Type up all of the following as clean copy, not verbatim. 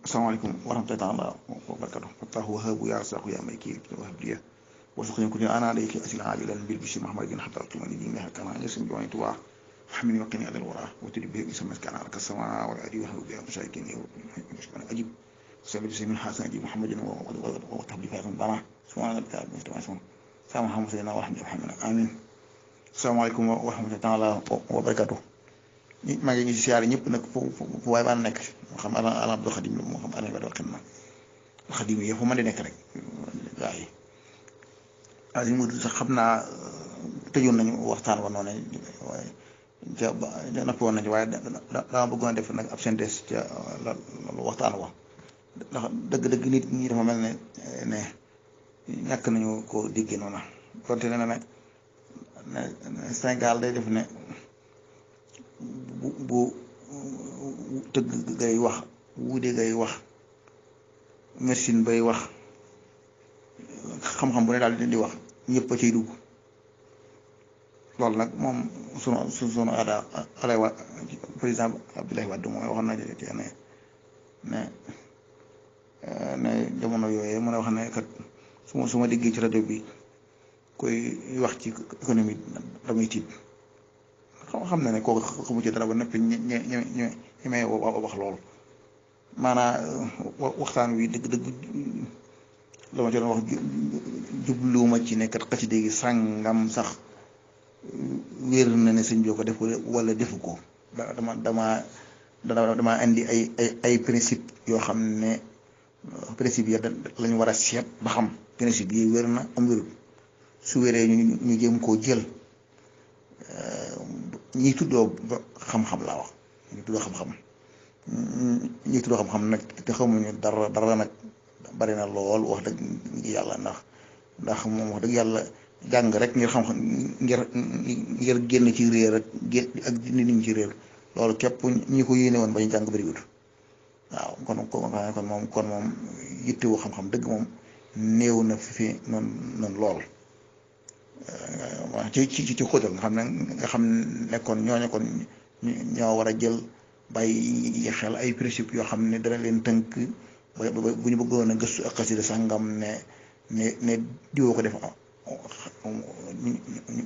asalaamaaleykum wa rahmatullaahi taala wa barakaatuh fattaahu wahaabu yaa razaqu yaa maliki wahab liya warzuqni kulli ana alayka asila ajilan bil bishri muhammadin hatta tumani dini kana yasim bi tuwa hamini wa qini adal wara wa tudi bi isma kana al kasama wa adi wa habu ya mashakin wa ajib sabi min hasan ajib muhammadin wa tabli fa bana subhana rabbika rabbil izzati amma sama hamdana wa rahmatullahi amin asalaamaaleykum wa rahmatullaahi taala wa barakaatuh maa ngi siyaare ñëpp nag fu waay baa nekk moo xam ala Abdou Khadim moo xam ala Abdou Khadim Khadim yi fu mën di nekk rek gaa yi waaye li mu sax xam naa tëjoon nañu waxtaan wa noonu waaye ca nappi woon nañu waaye dama bëggoon a def nag ab synthèse ca waxtaan wa ndax dëgg-dëgg nit ñi dafa mel ne ñàkk nañu ko déggee noonu donte ne ne Sénégal day def ne bu tëgg gay wax wuude gay wax médecine bay wax xam-xam bu ne daal di wax ñëpp a ciy dugg loolu nag moom sunu aada alay wa président Abdoulaye Wade moom waxoon na ci ne jamono yooyee mën a wax ne kat su ma déggee ci rajo bi koy wax ci économie damay tiit xam na ne kooku xamu ci dara ba noppi ñemee wax loolu maanaam waxtaan wi dëgg-dëgg la ma ci doon wax jubluwuma ci ne kat xasida gi sàngam sax wér na ne sëñ bi ko def wala defu ko dama indi ay principe yoo xam ne principe ya lañu war a seet ba xam principe yi wér na am wérul su wéree ñu jéem koo jël ñi tuddoo xam-xam laa wax ñi tuddoo xam-xam nag te xamuñu dara nag bari na lool wax dëgg yàlla ndax moom wax dëgg yàlla jàng rek ngir xam-xam ngir génn ci réer ak nit ñi ci réer loolu képp ñi ko yéene woon ba ñu jàng bëriwul waaw kon moom yittewoo xam-xam dëgg moom néew na fi noonu lool. waaw ci xóotal nga xam ne kon ñooñu kon ñoo war a jël bàyyi xel ay principe yoo xam ne dana leen tënk ba bu ñu bëggoon a gëstu ak xasida sàngam ne diwoo ko def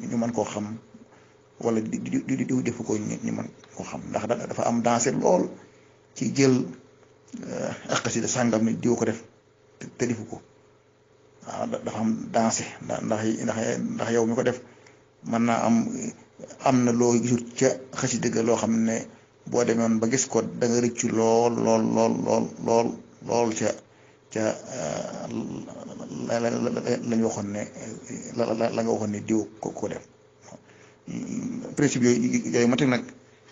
ñu mën koo xam wala diw defu ko ñu mën koo xam ndax dafa am dansé lool ci jël ak xasida sàngam ne diwoo ko def te defu ko. waaw dafa am dansé ndax yow mi ko def mën naa am na loo gisul ca xasida ga loo xam ne boo demoon ba gis ko da nga rëccu lool ca lañ waxoon ne la nga waxoon ne diw ko def principe yooyu ma teg nag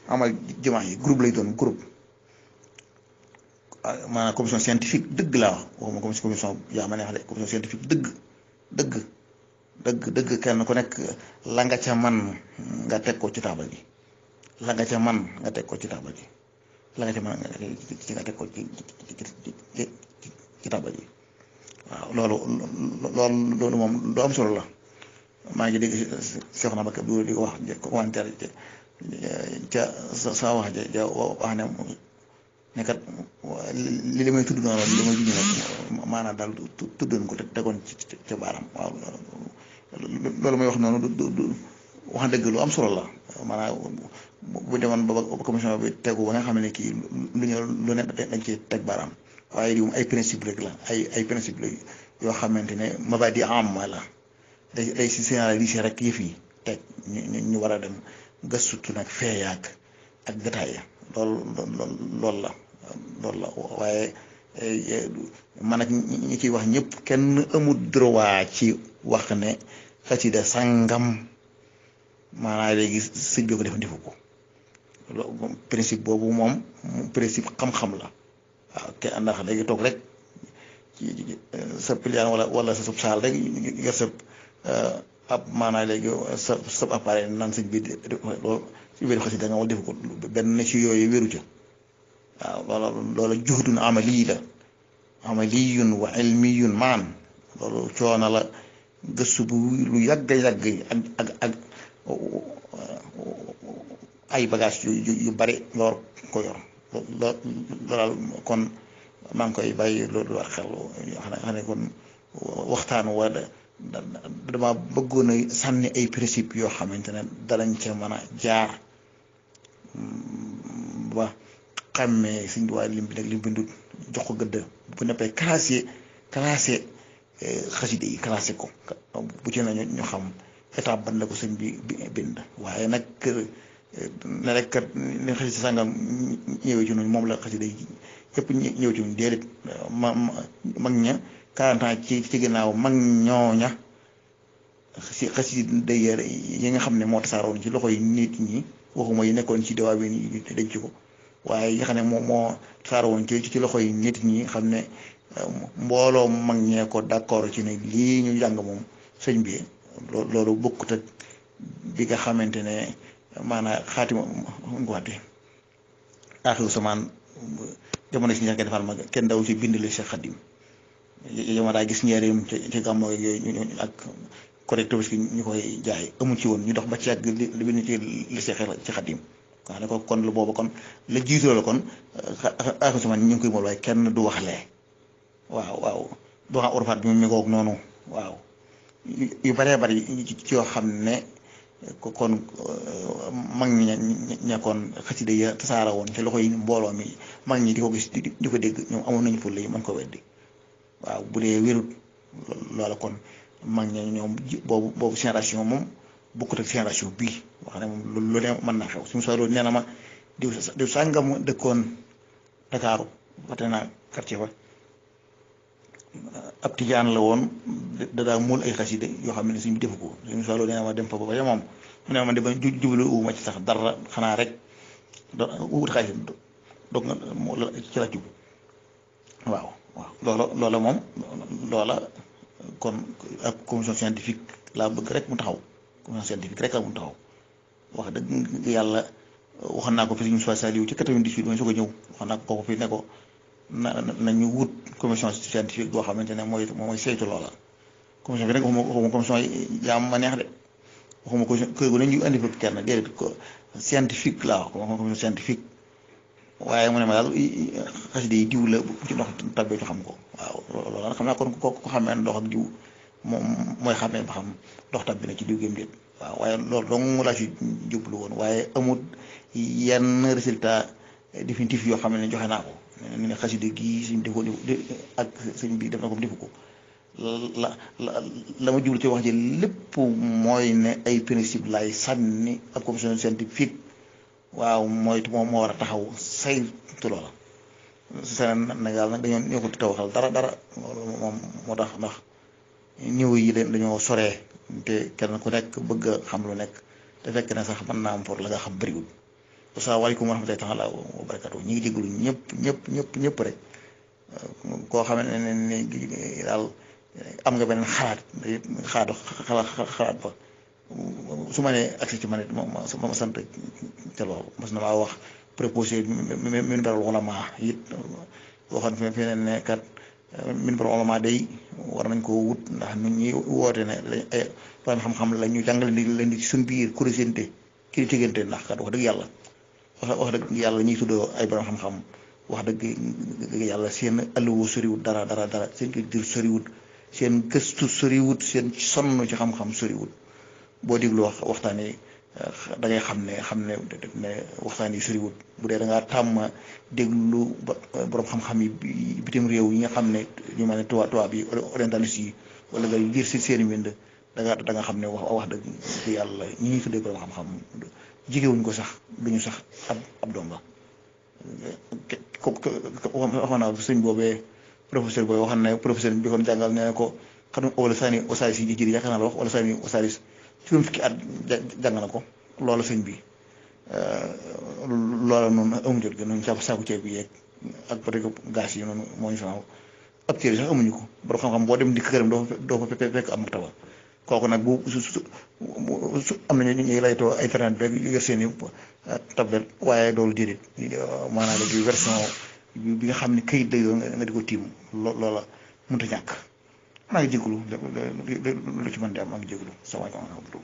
amal jëmaa yi groupe lay doon groupe maanaam commission scientifique dëgg laa wax waxuma commission yaa ma neex de commission scientifique dëgg kenn ku nekk la nga ca man nga teg ko ci taabal ji la nga ca man nga teg ko ci taabal ji la nga ca man nga teg ko ci taabal ji waaw loolu moom lu am solo la maa ngi dégg Cheikh na Bakk di ko wax commentaire ca sa wax ja wax ne kat li may tudd noonu li may junj nag maanaam daal tuddoon ko te tegoon ca baaram waaw loolu may wax noonu du wax dëgg lu am solo la maanaam bu demoon ba commission bi tegu ba nga xam ne kii lu ne dañ ci teg baaraam waaye lii moom ay principe rek la ay principe la yoo xamante ne mabadi amma la day si généraliser rek yëf yi teg ñu war a dem gëstu nag feeyaak ak détail loolu la waaye man ak ñi ciy wax ñëpp kenn amul droit ci wax ne xasida sàngam maanaam léegi sëñ bi ko defu ko principe boobu moom principe xam-xam la waaw te ndax léegi toog rek ci sa piliyaan wala sa sub saal rek yor sa ab maanaam léegi sa appareil naan sëñ bi loolu si biir xasida nga wala defu ko benn ci yooyu wéru ca waaw loolu juhdun amaliyun wa ilmiyun maan loolu coono la gëstu bu lu yàgg ak ay bagage yu bari nga war ko yor loolu kon maa ngi koy bàyyi loolu war xel xam ne kon waxtaan wa dama bëggoon a sànni ay principe yoo xamante ne dalañ ca mën a jaar ba xàmmee suñ waa lim bi nag lim bindut jox ko gëdd bu neppee classé xaside yi classé ko bu ci nañu ñu xam étape ban la ko sëñ bi bind waaye nag ne rek kat ni xaside sàngam ñëwee ci noonu moom la xaside yi yëpp ñëw ci noonu déedéet mag ña 40 ans ci ginnaaw mag ñooña si xaside yi nga xam ne moo tasaaroon ci loxo yi nit ñi waxuma yi nekkoon ci diwaa bi ni denc ko waaye yi nga xam ne moo tasaaroon ci loxo yi nit ñi xam ne mbooloo mag ñee ko d'accord ci ne lii ñu jàng moom sëñ bi loolu bokkut ak bi nga xamante ne maanaam xaatima nga waxte aaxiru samaan jamono si ñàkk defal ma kenn daw ci bind li Cheikh Khadim yow ma daa gis njëriñam ci gàmmo yooyu ak correcteur bi ñu koy jaay amu ci woon ñu dox ba ci yàgg li bind ci li Cheikh ci Khadim wax ne ko kon lu boobu kon la jiitoo la kon aaxiru samaan ñu ngi koy mool waaye kenn du wax lee waaw du xam urfaat bi mi ngoog noonu waaw yu bëree bëri ci yoo xam ne kon mag ñi ñekkoon xasida ya tasaara woon ci loxo yi mbooloo mi mag ñi di ko gis di ko dégg ñoom amoon nañu fulla yi mën ko weddi waaw bu dee wérut loola kon mag ñi ñoom boobu génération moom bokkut ak génération bii wax ne moom lu ne mën naa xew suñu soxla nee na ma diw sàngam dëkkoon Dakaaru fàtte naa quartier fa ab tijaan la woon daa muul ay xaside yoo xam ne suñ bi defu ko suñu soxla nee na ma dem fa ba moom mu ne ma de ba jublu uuma ci sax dara xanaa rek wut xaalis doog nga ci la jublu waaw loola moom loola kon ak commission scientifique laa bëgg rek mu taxaw commission scientifique rek la mu taxaw wax dëgg yàlla waxoon naa ko fi suñu soit saliw ci 98 mooy su ko ñëw waxoon naa ko fi ne ko nañu wut commission scientifique boo xamante ne mooy saytu loola commission bi nag waxuma commission yaa ma neex de waxuma ko kër gu ne ñu indi fa kenn déedéet ko scientifique laa wax ko commission scientifique waaye mu ne ma daal xaside yi diw la bu ci ndox tabbee ñu xam ko waaw loolu nag xam naa kon ko xamee ndox ak diw moom mooy xamee ba xam ndox tabbi na ci diw gém déet waaw waaye loolu dong laa ci jublu woon waaye amul yenn résultat définitif yoo xam ne joxe naa ko ne xaside gii suñ defoo ak sëñ bi def na ko defu ko la ma jublu ci wax ji lépp mooy ne ay principe lay sànni ak commission scientifique waaw mooy moo war a taxaw saytu loola Sénégal nag dañoo ko tawaxal dara moom moo tax ndax niveau yi dañoo soree te kenn ku nekk bëgg a xam lu nekk te fekk ne sax mën naa am for la nga xam bëriwul asalaamaaleykum wa rahmatullahi taala wa barakatuh ñi ngi jégalu ñëpp rek koo xam ne ni daal am nga beneen xalaat ba su ma nee accès ci man it ma sant ca loolu mas na maa wax proposé minbarul ulama it waxoon fi ne kat minbarul ulama day war nañ koo wut ndax nit ñi woote ne ay borom xam-xam la ñu jàngale leen di ci suñ biir kuréel kii tegante ndax kat wax dëgg yàlla wax dëgg yàlla ñuy tuddoo ay borom xam-xam wax dëgg yàlla seen alluwa soriwut dara seen culture soriwut seen gëstu soriwut seen sonn ci xam-xam soriwut boo déglu waxtaan yi da ngay xam ne waxtaan yi soriwut bu dee da ngaa tàmm déglu borom xam-xam yi bitim réew yi nga xam ne ñu mel ne tubaab yi orientaliste yi wala nga lire si seen mbind da nga xam ne wax dëgg yàlla ñi ñuy tuddee borom xam-xam jigéewuñ ko sax duñu sax ab donga waxoon naa sëñ boobee professeur boobu waxoon ne professeur bi kon jàngal nee na ko xam wala sani osaris yi jëri yaakaar naa la wax wala sani osaris juróom fukki at jàng na ko loola sëñ bi loola noonu amuñu jot gi noonu saaku ceeb bi yeeg ak peut-être gaz yi noonu moo ñu sonal ab téere sax amuñu ko borom xam-xam boo dem di këram doo fa fekk am maktaba kooku nag bu am nañu ñuy laytoo internet beeg yor seen i tablette waaye loolu déedéet maanaam léegi version bi nga xam ne kayit day doon nga di ko tiim loola mënut a ñàkk maa ngi jégalu lu ci mën di am maa ngi jégalu salaamaaleykum.